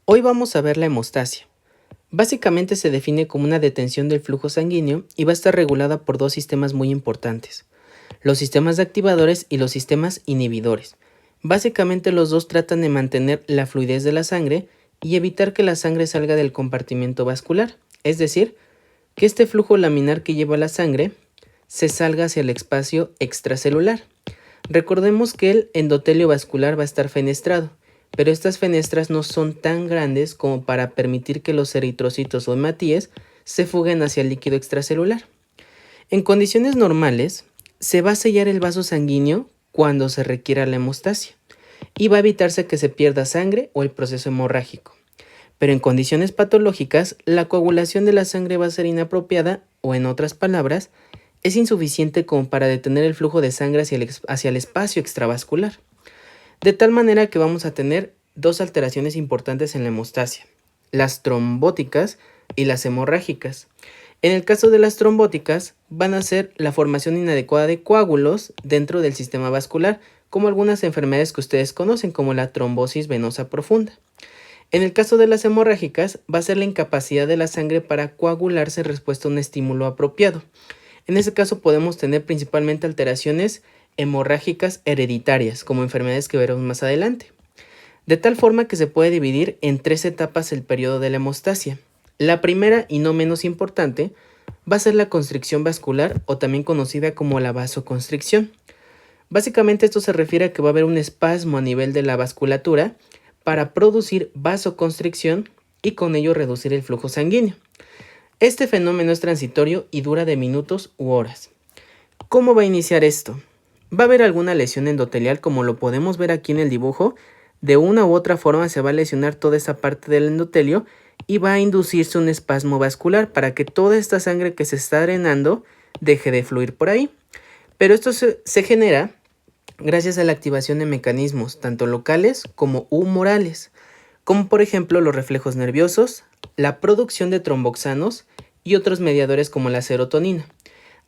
Hoy vamos a ver la hemostasia. Básicamente se define como una detención del flujo sanguíneo y va a estar regulada por dos sistemas muy importantes, los sistemas activadores y los sistemas inhibidores. Básicamente los dos tratan de mantener la fluidez de la sangre y evitar que la sangre salga del compartimento vascular, es decir, que este flujo laminar que lleva la sangre se salga hacia el espacio extracelular. Recordemos que el endotelio vascular va a estar fenestrado, pero estas fenestras no son tan grandes como para permitir que los eritrocitos o hematíes se fuguen hacia el líquido extracelular. En condiciones normales, se va a sellar el vaso sanguíneo cuando se requiera la hemostasia y va a evitarse que se pierda sangre o el proceso hemorrágico. Pero en condiciones patológicas, la coagulación de la sangre va a ser inapropiada o, en otras palabras, es insuficiente como para detener el flujo de sangre hacia el espacio extravascular. De tal manera que vamos a tener dos alteraciones importantes en la hemostasia, las trombóticas y las hemorrágicas. En el caso de las trombóticas, van a ser la formación inadecuada de coágulos dentro del sistema vascular, como algunas enfermedades que ustedes conocen, como la trombosis venosa profunda. En el caso de las hemorrágicas, va a ser la incapacidad de la sangre para coagularse en respuesta a un estímulo apropiado. En ese caso podemos tener principalmente alteraciones hemorrágicas hereditarias, como enfermedades que veremos más adelante. De tal forma que se puede dividir en tres etapas el periodo de la hemostasia. La primera, y no menos importante, va a ser la constricción vascular, o también conocida como la vasoconstricción. Básicamente esto se refiere a que va a haber un espasmo a nivel de la vasculatura para producir vasoconstricción y con ello reducir el flujo sanguíneo. Este fenómeno es transitorio y dura de minutos u horas. ¿Cómo va a iniciar esto? Va a haber alguna lesión endotelial, como lo podemos ver aquí en el dibujo. De una u otra forma se va a lesionar toda esa parte del endotelio y va a inducirse un espasmo vascular para que toda esta sangre que se está drenando deje de fluir por ahí. Pero esto se genera gracias a la activación de mecanismos tanto locales como humorales, como por ejemplo los reflejos nerviosos, la producción de tromboxanos y otros mediadores como la serotonina.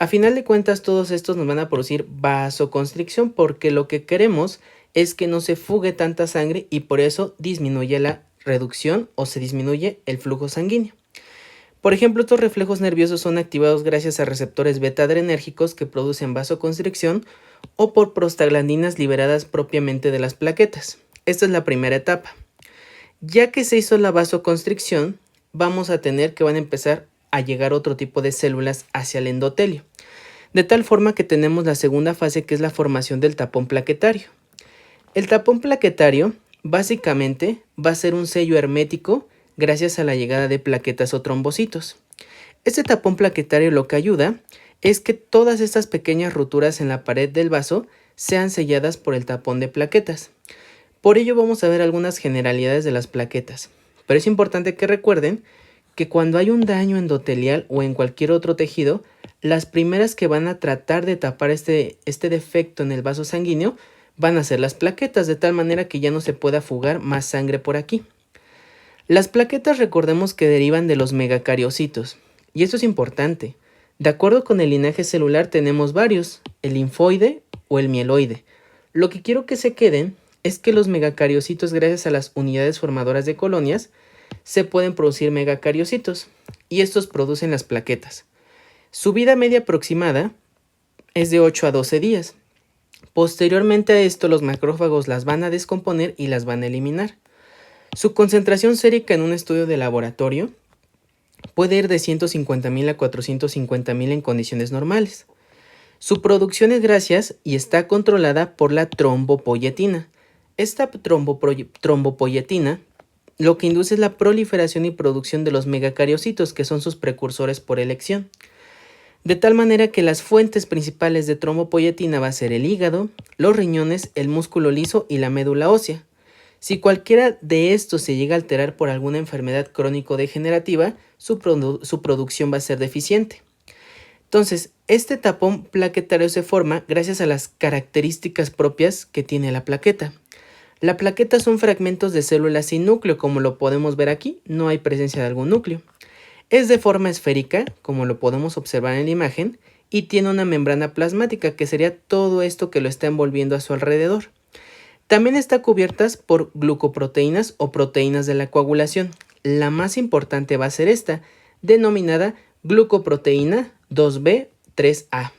A final de cuentas, todos estos nos van a producir vasoconstricción porque lo que queremos es que no se fugue tanta sangre y por eso disminuye la reducción o se disminuye el flujo sanguíneo. Por ejemplo, estos reflejos nerviosos son activados gracias a receptores beta-adrenérgicos que producen vasoconstricción o por prostaglandinas liberadas propiamente de las plaquetas. Esta es la primera etapa. Ya que se hizo la vasoconstricción, vamos a tener que van a empezar a llegar otro tipo de células hacia el endotelio. De tal forma que tenemos la segunda fase, que es la formación del tapón plaquetario. El tapón plaquetario básicamente va a ser un sello hermético gracias a la llegada de plaquetas o trombocitos. Este tapón plaquetario lo que ayuda es que todas estas pequeñas roturas en la pared del vaso sean selladas por el tapón de plaquetas. Por ello vamos a ver algunas generalidades de las plaquetas, pero es importante que recuerden que cuando hay un daño endotelial o en cualquier otro tejido, las primeras que van a tratar de tapar este defecto en el vaso sanguíneo van a ser las plaquetas, de tal manera que ya no se pueda fugar más sangre por aquí. Las plaquetas, recordemos que derivan de los megacariocitos, y esto es importante. De acuerdo con el linaje celular tenemos varios, el linfoide o el mieloide. Lo que quiero que se queden es que los megacariocitos, gracias a las unidades formadoras de colonias, se pueden producir megacariocitos y estos producen las plaquetas. Su vida media aproximada es de 8 a 12 días. Posteriormente a esto, los macrófagos las van a descomponer y las van a eliminar. Su concentración sérica en un estudio de laboratorio puede ir de 150.000 a 450.000 en condiciones normales. Su producción es gracias y está controlada por la trombopoyetina. Esta trombopoyetina lo que induce es la proliferación y producción de los megacariocitos, que son sus precursores por elección. De tal manera que las fuentes principales de trombopoyetina va a ser el hígado, los riñones, el músculo liso y la médula ósea. Si cualquiera de estos se llega a alterar por alguna enfermedad crónico-degenerativa, su producción va a ser deficiente. Entonces, este tapón plaquetario se forma gracias a las características propias que tiene la plaqueta. La plaqueta son fragmentos de células sin núcleo, como lo podemos ver aquí, no hay presencia de algún núcleo. Es de forma esférica, como lo podemos observar en la imagen, y tiene una membrana plasmática, que sería todo esto que lo está envolviendo a su alrededor. También está cubiertas por glucoproteínas o proteínas de la coagulación. La más importante va a ser esta, denominada glucoproteína 2B3A.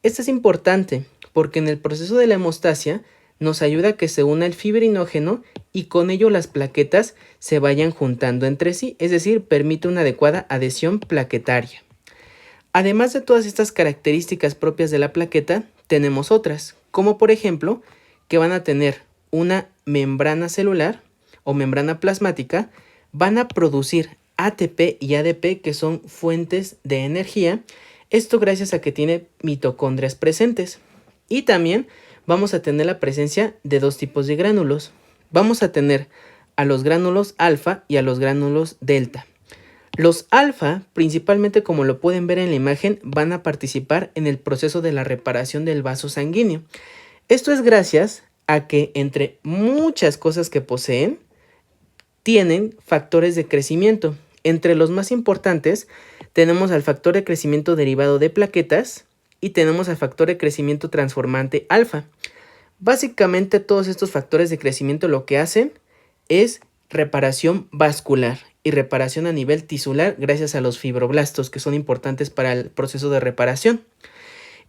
Esta es importante porque en el proceso de la hemostasia nos ayuda a que se una el fibrinógeno y con ello las plaquetas se vayan juntando entre sí, es decir, permite una adecuada adhesión plaquetaria. Además de todas estas características propias de la plaqueta, tenemos otras, como por ejemplo, que van a tener una membrana celular o membrana plasmática, van a producir ATP y ADP, que son fuentes de energía, esto gracias a que tiene mitocondrias presentes. Y también vamos a tener la presencia de dos tipos de gránulos. Vamos a tener a los gránulos alfa y a los gránulos delta. Los alfa, principalmente como lo pueden ver en la imagen, van a participar en el proceso de la reparación del vaso sanguíneo. Esto es gracias a que entre muchas cosas que poseen, tienen factores de crecimiento. Entre los más importantes tenemos al factor de crecimiento derivado de plaquetas y tenemos al factor de crecimiento transformante alfa. Básicamente todos estos factores de crecimiento lo que hacen es reparación vascular y reparación a nivel tisular gracias a los fibroblastos, que son importantes para el proceso de reparación.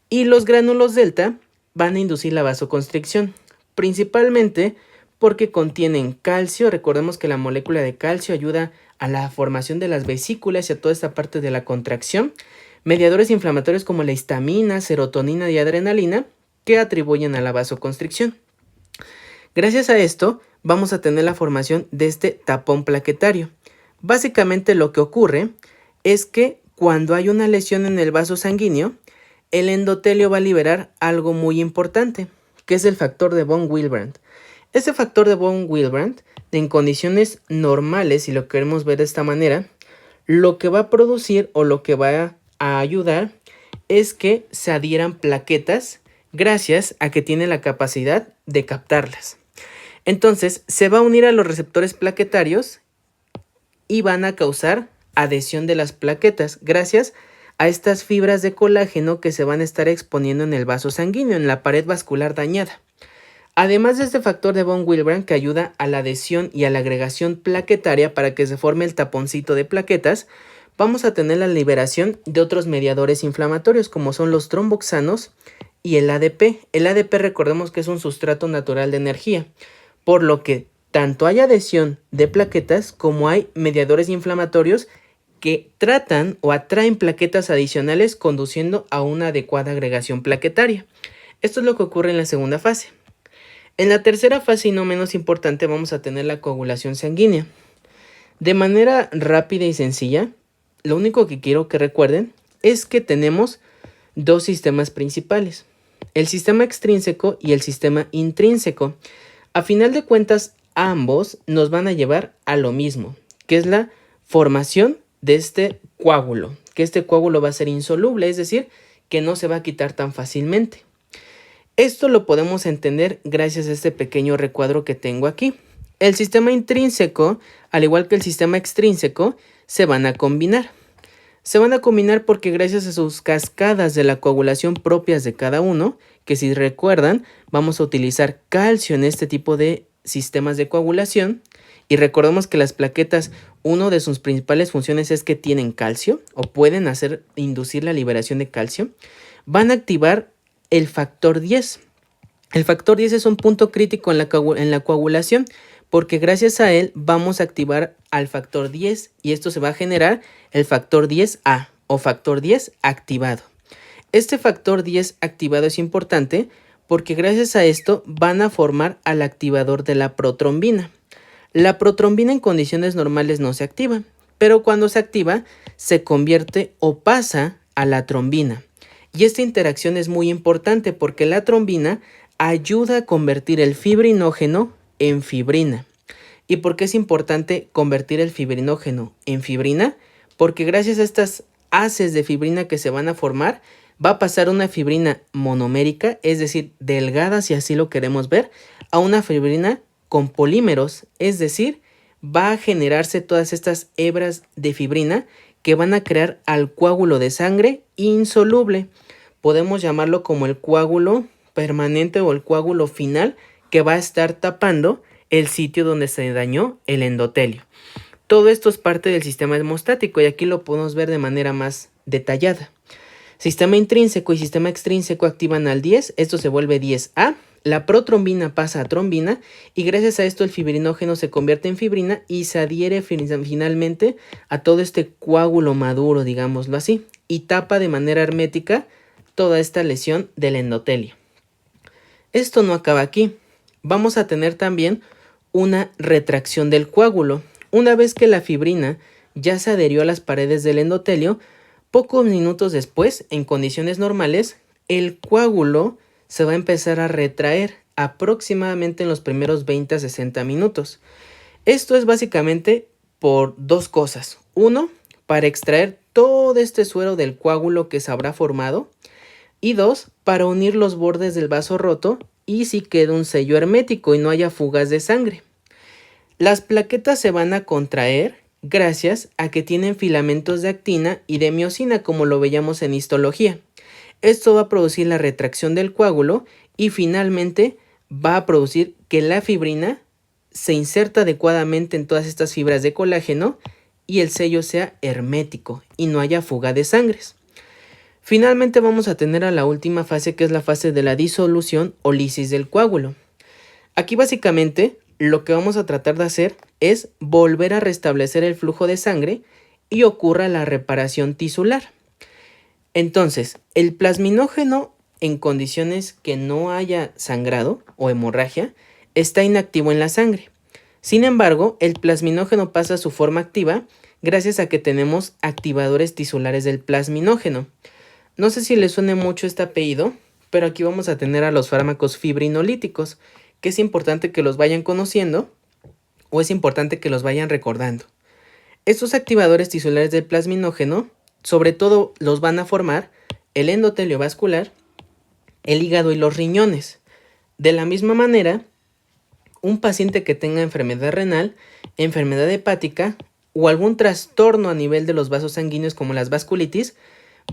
Y los gránulos delta van a inducir la vasoconstricción, principalmente porque contienen calcio. Recordemos que la molécula de calcio ayuda a la formación de las vesículas y a toda esta parte de la contracción. Mediadores inflamatorios como la histamina, serotonina y adrenalina que atribuyen a la vasoconstricción. Gracias a esto vamos a tener la formación de este tapón plaquetario. Básicamente lo que ocurre es que cuando hay una lesión en el vaso sanguíneo, el endotelio va a liberar algo muy importante, que es el factor de von Willebrand. Este factor de von Willebrand, en condiciones normales, si lo queremos ver de esta manera, lo que va a producir o lo que va a ayudar es que se adhieran plaquetas gracias a que tiene la capacidad de captarlas. Entonces se va a unir a los receptores plaquetarios y van a causar adhesión de las plaquetas gracias a estas fibras de colágeno que se van a estar exponiendo en el vaso sanguíneo, en la pared vascular dañada. Además de este factor de von Willebrand que ayuda a la adhesión y a la agregación plaquetaria para que se forme el taponcito de plaquetas, vamos a tener la liberación de otros mediadores inflamatorios como son los tromboxanos y el ADP. El ADP recordemos que es un sustrato natural de energía, por lo que tanto hay adhesión de plaquetas como hay mediadores inflamatorios que tratan o atraen plaquetas adicionales conduciendo a una adecuada agregación plaquetaria. Esto es lo que ocurre en la segunda fase. En la tercera fase y no menos importante vamos a tener la coagulación sanguínea. De manera rápida y sencilla, lo único que quiero que recuerden es que tenemos dos sistemas principales, el sistema extrínseco y el sistema intrínseco. A final de cuentas, ambos nos van a llevar a lo mismo, que es la formación de este coágulo, que este coágulo va a ser insoluble, es decir, que no se va a quitar tan fácilmente. Esto lo podemos entender gracias a este pequeño recuadro que tengo aquí. El sistema intrínseco, al igual que el sistema extrínseco, se van a combinar. Se van a combinar porque gracias a sus cascadas de la coagulación propias de cada uno, que si recuerdan, vamos a utilizar calcio en este tipo de sistemas de coagulación. Y recordemos que las plaquetas, una de sus principales funciones es que tienen calcio o pueden inducir la liberación de calcio. Van a activar el factor 10. El factor 10 es un punto crítico en la coagulación porque gracias a él vamos a activar al factor 10 y esto se va a generar el factor 10A o factor 10 activado. Este factor 10 activado es importante porque gracias a esto van a formar al activador de la protrombina. La protrombina en condiciones normales no se activa, pero cuando se activa se convierte o pasa a la trombina. Y esta interacción es muy importante porque la trombina ayuda a convertir el fibrinógeno en fibrina. ¿Y por qué es importante convertir el fibrinógeno en fibrina? Porque gracias a estas haces de fibrina que se van a formar, va a pasar una fibrina monomérica, es decir, delgada si así lo queremos ver, a una fibrina con polímeros, es decir, va a generarse todas estas hebras de fibrina que van a crear al coágulo de sangre insoluble. Podemos llamarlo como el coágulo permanente o el coágulo final que va a estar tapando el sitio donde se dañó el endotelio. Todo esto es parte del sistema hemostático y aquí lo podemos ver de manera más detallada. Sistema intrínseco y sistema extrínseco activan al 10, esto se vuelve 10A, la protrombina pasa a trombina y gracias a esto el fibrinógeno se convierte en fibrina y se adhiere finalmente a todo este coágulo maduro, digámoslo así, y tapa de manera hermética toda esta lesión del endotelio. Esto no acaba aquí, vamos a tener también una retracción del coágulo. Una vez que la fibrina ya se adherió a las paredes del endotelio, pocos minutos después, en condiciones normales, el coágulo se va a empezar a retraer aproximadamente en los primeros 20 a 60 minutos. Esto es básicamente por dos cosas. Uno, para extraer todo este suero del coágulo que se habrá formado. Y dos, para unir los bordes del vaso roto y si queda un sello hermético y no haya fugas de sangre. Las plaquetas se van a contraer gracias a que tienen filamentos de actina y de miosina, como lo veíamos en histología. Esto va a producir la retracción del coágulo y finalmente va a producir que la fibrina se inserta adecuadamente en todas estas fibras de colágeno y el sello sea hermético y no haya fuga de sangres. Finalmente vamos a tener a la última fase, que es la fase de la disolución o lisis del coágulo. Aquí básicamente lo que vamos a tratar de hacer es volver a restablecer el flujo de sangre y ocurra la reparación tisular. Entonces, el plasminógeno en condiciones que no haya sangrado o hemorragia está inactivo en la sangre. Sin embargo, el plasminógeno pasa a su forma activa gracias a que tenemos activadores tisulares del plasminógeno. No sé si les suene mucho este apellido, pero aquí vamos a tener a los fármacos fibrinolíticos, que es importante que los vayan conociendo o es importante que los vayan recordando. Estos activadores tisulares del plasminógeno, sobre todo los van a formar el endotelio vascular, el hígado y los riñones. De la misma manera, un paciente que tenga enfermedad renal, enfermedad hepática o algún trastorno a nivel de los vasos sanguíneos como las vasculitis,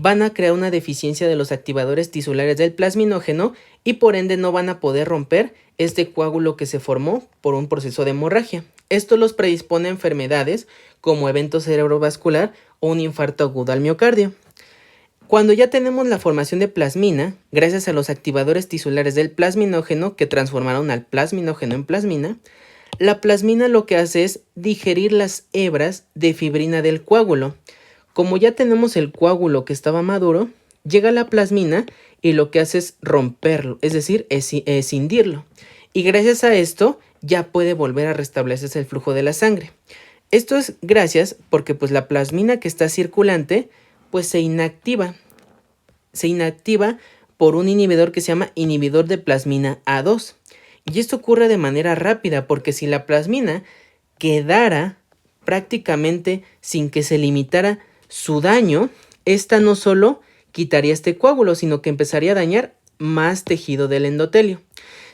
van a crear una deficiencia de los activadores tisulares del plasminógeno y por ende no van a poder romper este coágulo que se formó por un proceso de hemorragia. Esto los predispone a enfermedades como evento cerebrovascular o un infarto agudo al miocardio. Cuando ya tenemos la formación de plasmina, gracias a los activadores tisulares del plasminógeno que transformaron al plasminógeno en plasmina, la plasmina lo que hace es digerir las hebras de fibrina del coágulo. Como ya tenemos el coágulo que estaba maduro, llega la plasmina y lo que hace es romperlo, es decir, escindirlo. Y gracias a esto ya puede volver a restablecerse el flujo de la sangre. Esto es gracias porque pues la plasmina que está circulante pues se inactiva. Se inactiva por un inhibidor que se llama inhibidor de plasmina A2. Y esto ocurre de manera rápida porque si la plasmina quedara prácticamente sin que se limitara su daño, esta no solo quitaría este coágulo, sino que empezaría a dañar más tejido del endotelio.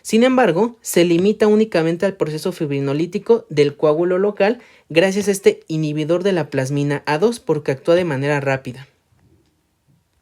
Sin embargo, se limita únicamente al proceso fibrinolítico del coágulo local gracias a este inhibidor de la plasmina A2 porque actúa de manera rápida.